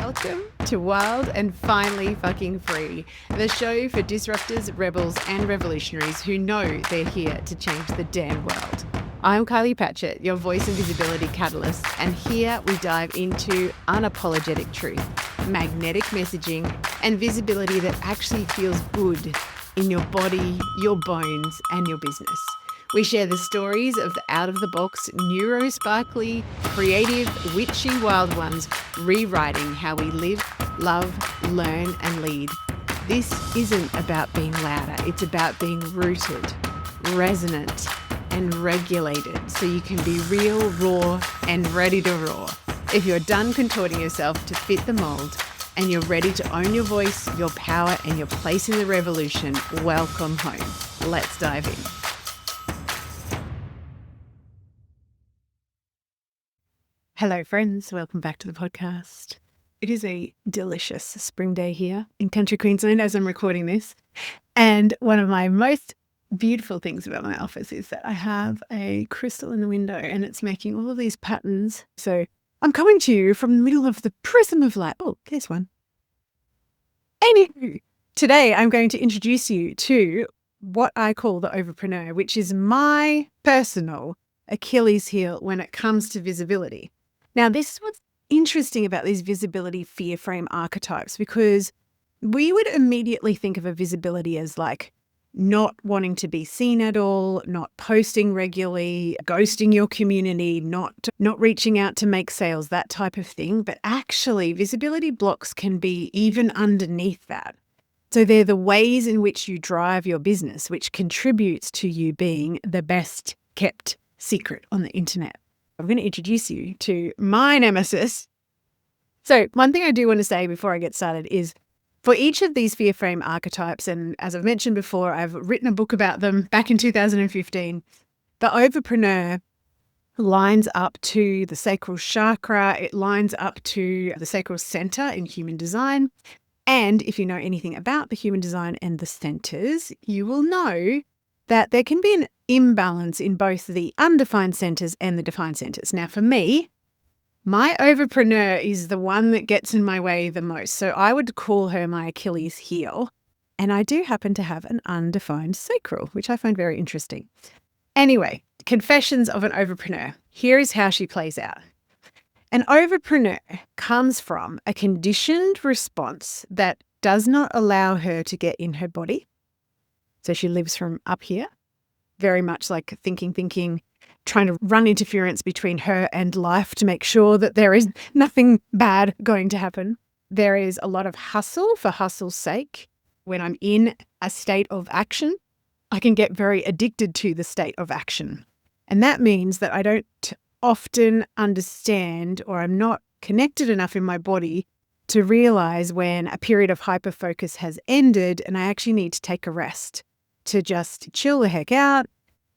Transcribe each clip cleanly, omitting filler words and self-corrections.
Welcome to Wild and Finally Fucking Free, the show for disruptors, rebels, and revolutionaries who know they're here to change the damn world. I'm Kylie Patchett, your voice and visibility catalyst, and here we dive into unapologetic truth, magnetic messaging, and visibility that actually feels good in your body, your bones, and your business. We share the stories of the out-of-the-box, neuro-sparkly, creative, witchy wild ones, rewriting how we live, love, learn, and lead. This isn't about being louder. It's about being rooted, resonant, and regulated so you can be real, raw, and ready to roar. If you're done contorting yourself to fit the mold and you're ready to own your voice, your power, and your place in the revolution, welcome home. Let's dive in. Hello, friends. Welcome back to the podcast. It is a delicious spring day here in country Queensland as I'm recording this. And one of my most beautiful things about my office is that I have a crystal in the window and it's making all of these patterns. So I'm coming to you from the middle of the prism of light. Oh, there's one. Anywho, today I'm going to introduce you to what I call the Overpreneur, which is my personal Achilles heel when it comes to visibility. Now, this is what's interesting about these visibility fear frame archetypes, because we would immediately think of a visibility as like not wanting to be seen at all, not posting regularly, ghosting your community, not reaching out to make sales, that type of thing. But actually, visibility blocks can be even underneath that. So they're the ways in which you drive your business, which contributes to you being the best kept secret on the internet. I'm going to introduce you to my nemesis. So one thing I do want to say before I get started is for each of these fear frame archetypes, and as I've mentioned before, I've written a book about them back in 2015, the Overpreneur lines up to the sacral chakra. It lines up to the sacral center in human design. And if you know anything about the human design and the centers, you will know that there can be an imbalance in both the undefined centers and the defined centers. Now, for me, my Overpreneur is the one that gets in my way the most. So I would call her my Achilles heel. And I do happen to have an undefined sacral, which I find very interesting. Anyway, confessions of an Overpreneur. Here is how she plays out. An Overpreneur comes from a conditioned response that does not allow her to get in her body. So she lives from up here, very much like thinking, trying to run interference between her and life to make sure that there is nothing bad going to happen. There is a lot of hustle for hustle's sake. When I'm in a state of action, I can get very addicted to the state of action. And that means that I don't often understand, or I'm not connected enough in my body to realize when a period of hyperfocus has ended and I actually need to take a rest, to just chill the heck out.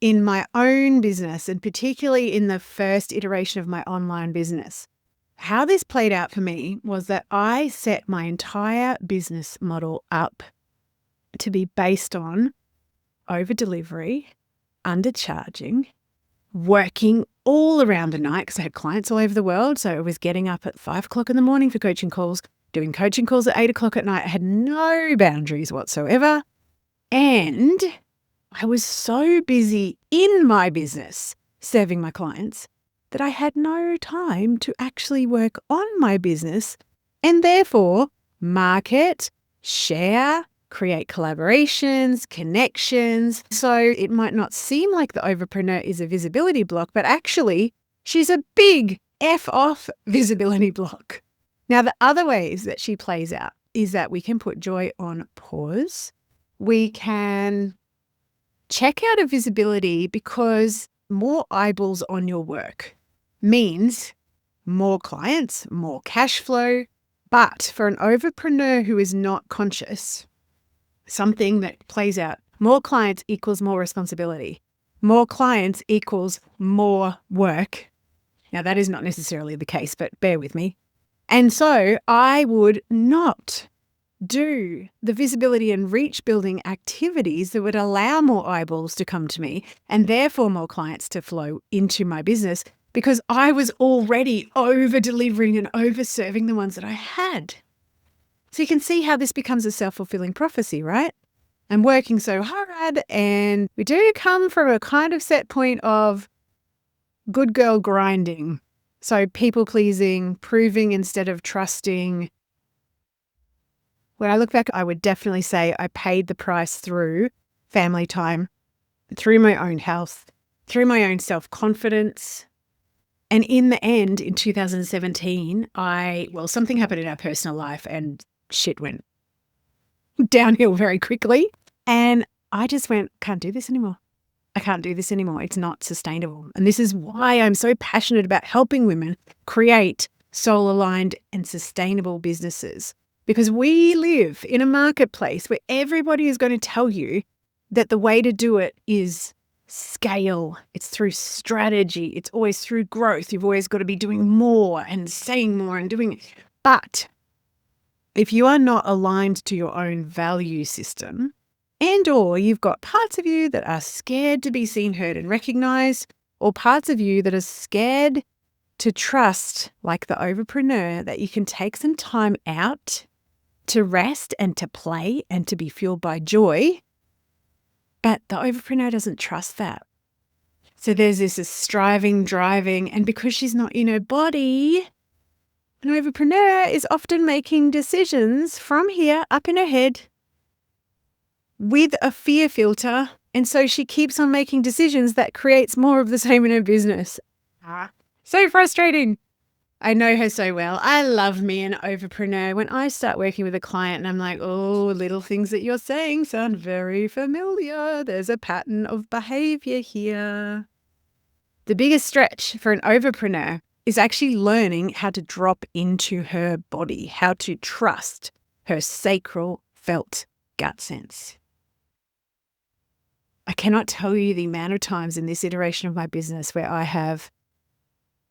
In my own business, and particularly in the first iteration of my online business, how this played out for me was that I set my entire business model up to be based on over-delivery, undercharging, working all around the night because I had clients all over the world. So I was getting up at 5 o'clock in the morning for coaching calls, doing coaching calls at 8 o'clock at night. I had no boundaries whatsoever. And I was so busy in my business serving my clients that I had no time to actually work on my business and therefore market, share, create collaborations, connections. So it might not seem like the Overpreneur is a visibility block, but actually she's a big F off visibility block. Now, the other ways that she plays out is that we can put joy on pause. We can check out of visibility because more eyeballs on your work means more clients, more cash flow. But for an Overpreneur who is not conscious, something that plays out, more clients equals more responsibility. More clients equals more work. Now, that is not necessarily the case, but bear with me. And so I would not do the visibility and reach building activities that would allow more eyeballs to come to me and therefore more clients to flow into my business because I was already over delivering and over serving the ones that I had. So you can see how this becomes a self-fulfilling prophecy, right? I'm working so hard, and we do come from a kind of set point of good girl grinding. So people pleasing, proving instead of trusting. When I look back, I would definitely say I paid the price through family time, through my own health, through my own self-confidence. And in the end, in 2017, something happened in our personal life and shit went downhill very quickly. And I just went, can't do this anymore. I can't do this anymore. It's not sustainable. And this is why I'm so passionate about helping women create soul-aligned and sustainable businesses. Because we live in a marketplace where everybody is going to tell you that the way to do it is scale. It's through strategy. It's always through growth. You've always got to be doing more and saying more and doing it. But if you are not aligned to your own value system, and or you've got parts of you that are scared to be seen, heard, and recognized, or parts of you that are scared to trust, like the overpreneur, that you can take some time out to rest and to play and to be fueled by joy. But the overpreneur doesn't trust that. So there's this striving, driving, and because she's not in her body, an overpreneur is often making decisions from here up in her head with a fear filter. And so she keeps on making decisions that creates more of the same in her business. So frustrating. I know her so well. I love me an overpreneur. When I start working with a client and I'm like, oh, little things that you're saying sound very familiar. There's a pattern of behavior here. The biggest stretch for an overpreneur is actually learning how to drop into her body, how to trust her sacral felt gut sense. I cannot tell you the amount of times in this iteration of my business where I have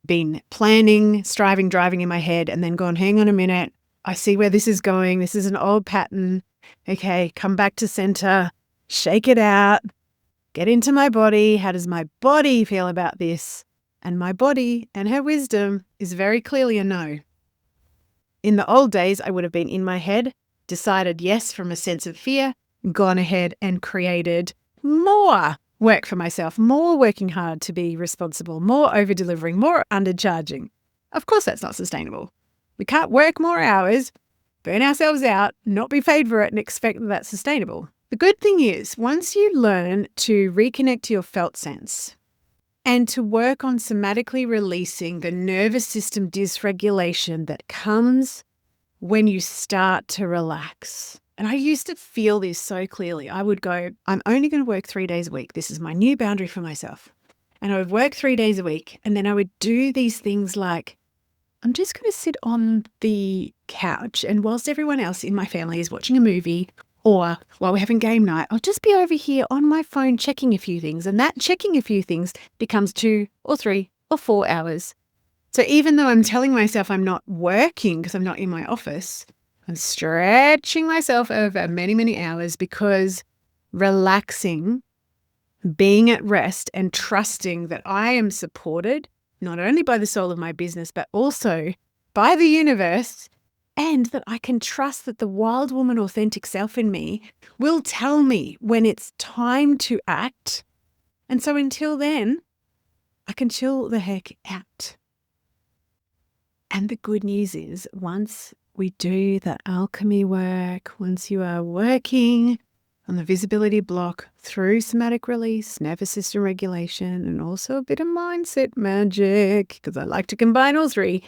been planning, striving, driving in my head and then gone, hang on a minute. I see where this is going. This is an old pattern. Okay, come back to center, shake it out, get into my body. How does my body feel about this? And my body and her wisdom is very clearly a no. In the old days, I would have been in my head, decided yes from a sense of fear, gone ahead and created more work for myself, more working hard to be responsible, more over-delivering, more undercharging. Of course, that's not sustainable. We can't work more hours, burn ourselves out, not be paid for it, and expect that that's sustainable. The good thing is, once you learn to reconnect to your felt sense and to work on somatically releasing the nervous system dysregulation that comes when you start to relax. And I used to feel this so clearly. I would go, I'm only going to work 3 days a week. This is my new boundary for myself. And I would work 3 days a week. And then I would do these things like, I'm just going to sit on the couch. And whilst everyone else in my family is watching a movie or while we're having game night, I'll just be over here on my phone checking a few things. And that checking a few things becomes 2 or 3 or 4 hours. So even though I'm telling myself I'm not working because I'm not in my office, I'm stretching myself over many, many hours because relaxing, being at rest and trusting that I am supported, not only by the soul of my business, but also by the universe, and that I can trust that the wild woman authentic self in me will tell me when it's time to act. And so until then, I can chill the heck out. And the good news is once we do the alchemy work, once you are working on the visibility block through somatic release, nervous system regulation, and also a bit of mindset magic, because I like to combine all three,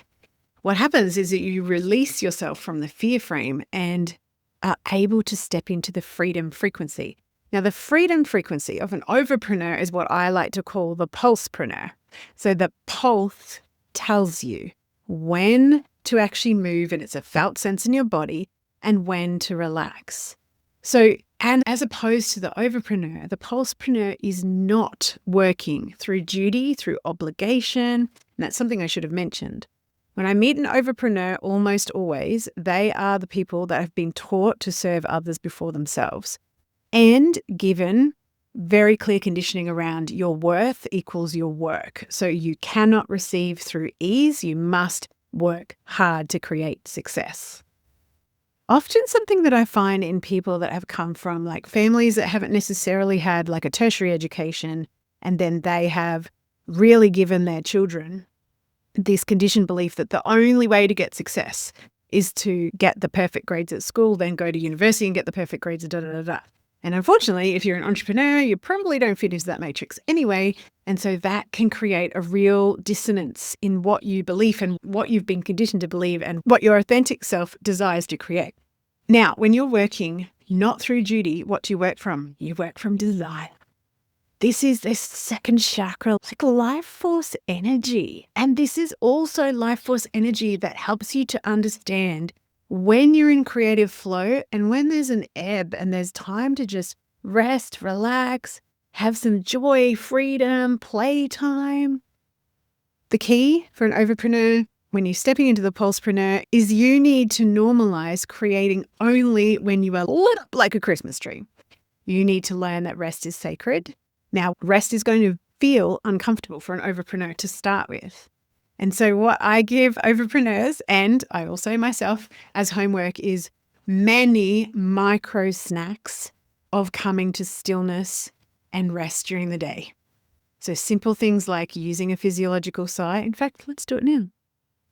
what happens is that you release yourself from the fear frame and are able to step into the freedom frequency. Now, the freedom frequency of an overpreneur is what I like to call the pulsepreneur. So the pulse tells you when to actually move, and it's a felt sense in your body, and when to relax. So, and as opposed to the overpreneur, the pulsepreneur is not working through duty, through obligation. And that's something I should have mentioned. When I meet an overpreneur, almost always, they are the people that have been taught to serve others before themselves and given very clear conditioning around your worth equals your work. So you cannot receive through ease. You must work hard to create success. Often something that I find in people that have come from like families that haven't necessarily had like a tertiary education, and then they have really given their children this conditioned belief that the only way to get success is to get the perfect grades at school, then go to university and get the perfect grades, da, da, da, da. And unfortunately, if you're an entrepreneur, you probably don't fit into that matrix anyway. And so that can create a real dissonance in what you believe and what you've been conditioned to believe and what your authentic self desires to create. Now, when you're working not through duty, what do you work from? You work from desire. This is the second chakra, like life force energy. And this is also life force energy that helps you to understand when you're in creative flow and when there's an ebb and there's time to just rest, relax, have some joy, freedom, playtime. The key for an overpreneur when you're stepping into the Pulsepreneur is you need to normalize creating only when you are lit up like a Christmas tree. You need to learn that rest is sacred. Now, rest is going to feel uncomfortable for an overpreneur to start with. And so what I give overpreneurs, and I also myself as homework, is many micro snacks of coming to stillness and rest during the day. So simple things like using a physiological sigh. In fact, let's do it now.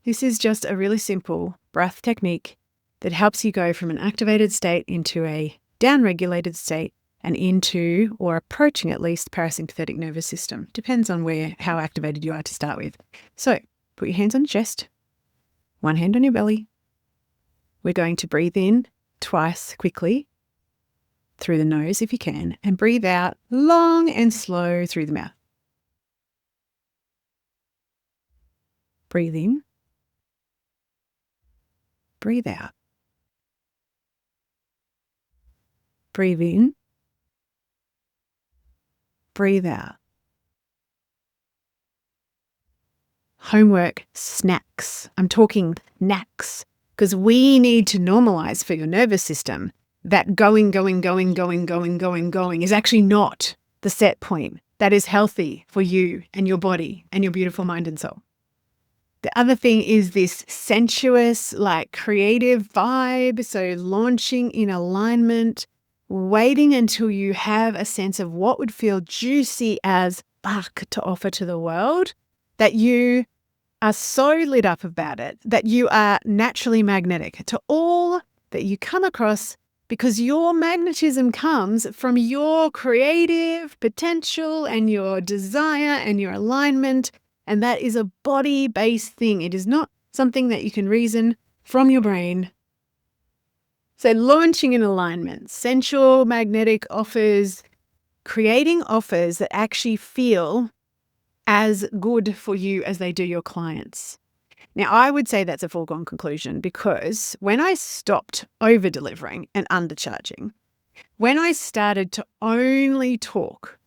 This is just a really simple breath technique that helps you go from an activated state into a downregulated state and into, or approaching at least, parasympathetic nervous system. Depends on how activated you are to start with. So put your hands on your chest, one hand on your belly. We're going to breathe in twice quickly through the nose if you can, and breathe out long and slow through the mouth. Breathe in, breathe out. Breathe in, breathe out. Homework snacks. I'm talking snacks because we need to normalize for your nervous system that going is actually not the set point that is healthy for you and your body and your beautiful mind and soul. The other thing is this sensuous, like creative vibe. So launching in alignment, waiting until you have a sense of what would feel juicy as fuck to offer to the world, that you are so lit up about it, that you are naturally magnetic to all that you come across, because your magnetism comes from your creative potential and your desire and your alignment. And that is a body-based thing. It is not something that you can reason from your brain. So launching in alignment, sensual, magnetic offers, creating offers that actually feel as good for you as they do your clients. Now, I would say that's a foregone conclusion, because when I stopped over-delivering and undercharging, when I started to only talk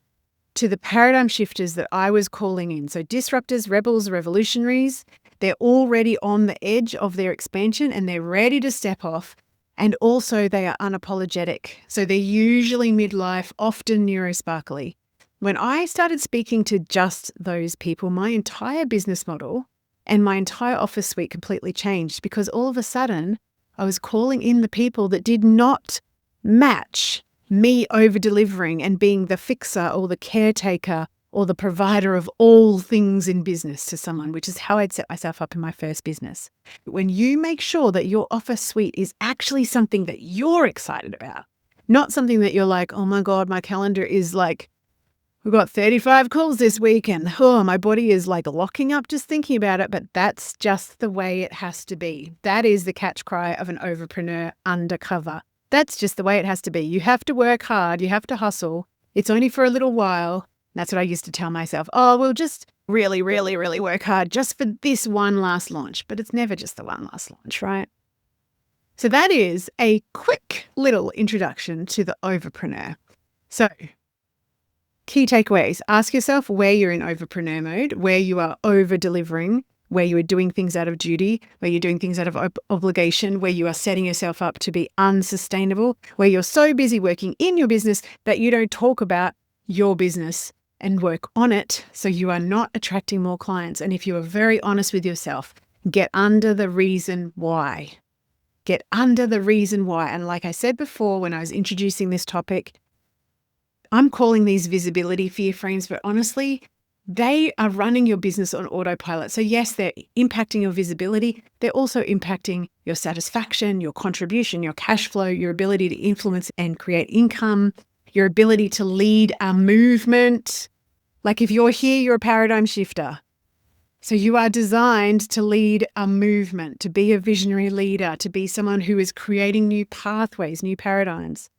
to the paradigm shifters that I was calling in, so disruptors, rebels, revolutionaries, they're already on the edge of their expansion and they're ready to step off. And also they are unapologetic. So they're usually midlife, often neurosparkly. When I started speaking to just those people, my entire business model and my entire office suite completely changed, because all of a sudden I was calling in the people that did not match me over delivering and being the fixer or the caretaker or the provider of all things in business to someone, which is how I'd set myself up in my first business. When you make sure that your office suite is actually something that you're excited about, not something that you're like, oh my God, my calendar is like, we've got 35 calls this week and oh, my body is like locking up just thinking about it. But that's just the way it has to be. That is the catch cry of an overpreneur undercover. That's just the way it has to be. You have to work hard. You have to hustle. It's only for a little while. That's what I used to tell myself. Oh, we'll just really, really, really work hard just for this one last launch. But it's never just the one last launch, right? So that is a quick little introduction to the overpreneur. So key takeaways. Ask yourself where you're in overpreneur mode, where you are over delivering, where you are doing things out of duty, where you're doing things out of obligation, where you are setting yourself up to be unsustainable, where you're so busy working in your business that you don't talk about your business and work on it so you are not attracting more clients. And if you are very honest with yourself, get under the reason why. Get under the reason why. And like I said before, when I was introducing this topic, I'm calling these visibility fear frames, but honestly, they are running your business on autopilot. So yes, they're impacting your visibility. They're also impacting your satisfaction, your contribution, your cash flow, your ability to influence and create income, your ability to lead a movement. Like if you're here, you're a paradigm shifter. So you are designed to lead a movement, to be a visionary leader, to be someone who is creating new pathways, new paradigms.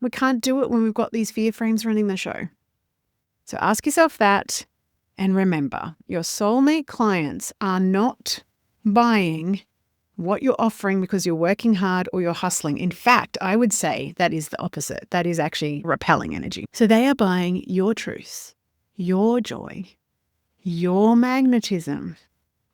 We can't do it when we've got these fear frames running the show. So ask yourself that. And remember, your soulmate clients are not buying what you're offering because you're working hard or you're hustling. In fact, I would say that is the opposite. That is actually repelling energy. So they are buying your truth, your joy, your magnetism.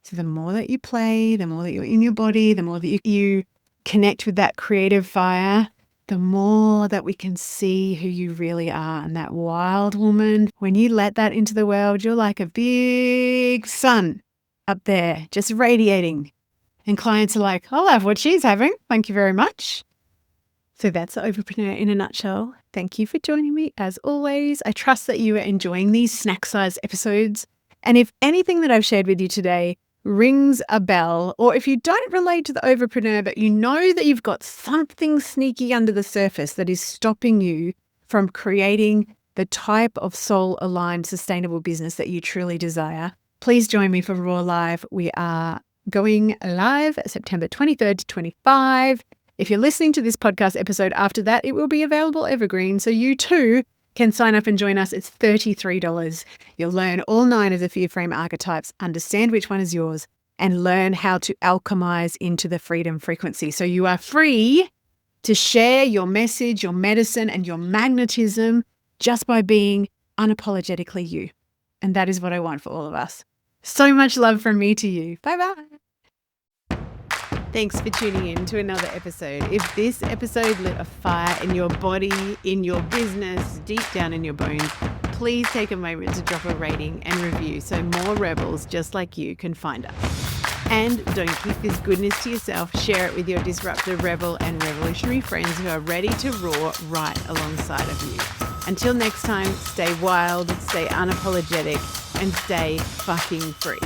So the more that you play, the more that you're in your body, the more that you connect with that creative fire, the more that we can see who you really are. And that wild woman, when you let that into the world, you're like a big sun up there, just radiating. And clients are like, I'll have what she's having. Thank you very much. So that's the Overpreneur in a nutshell. Thank you for joining me as always. I trust that you are enjoying these snack-sized episodes. And if anything that I've shared with you today rings a bell, or if you don't relate to the Overpreneur, but you know that you've got something sneaky under the surface that is stopping you from creating the type of soul-aligned, sustainable business that you truly desire, please join me for Raw Live. We are going live September 23rd to 25. If you're listening to this podcast episode after that, it will be available evergreen. So you too can sign up and join us. It's $33. You'll learn all 9 of the fear frame archetypes, understand which one is yours, and learn how to alchemize into the freedom frequency. So you are free to share your message, your medicine, and your magnetism just by being unapologetically you. And that is what I want for all of us. So much love from me to you. Bye-bye. Thanks for tuning in to another episode. If this episode lit a fire in your body, in your business, deep down in your bones, please take a moment to drop a rating and review so more rebels just like you can find us. And don't keep this goodness to yourself. Share it with your disruptive rebel and revolutionary friends who are ready to roar right alongside of you. Until next time, stay wild, stay unapologetic, and stay fucking free.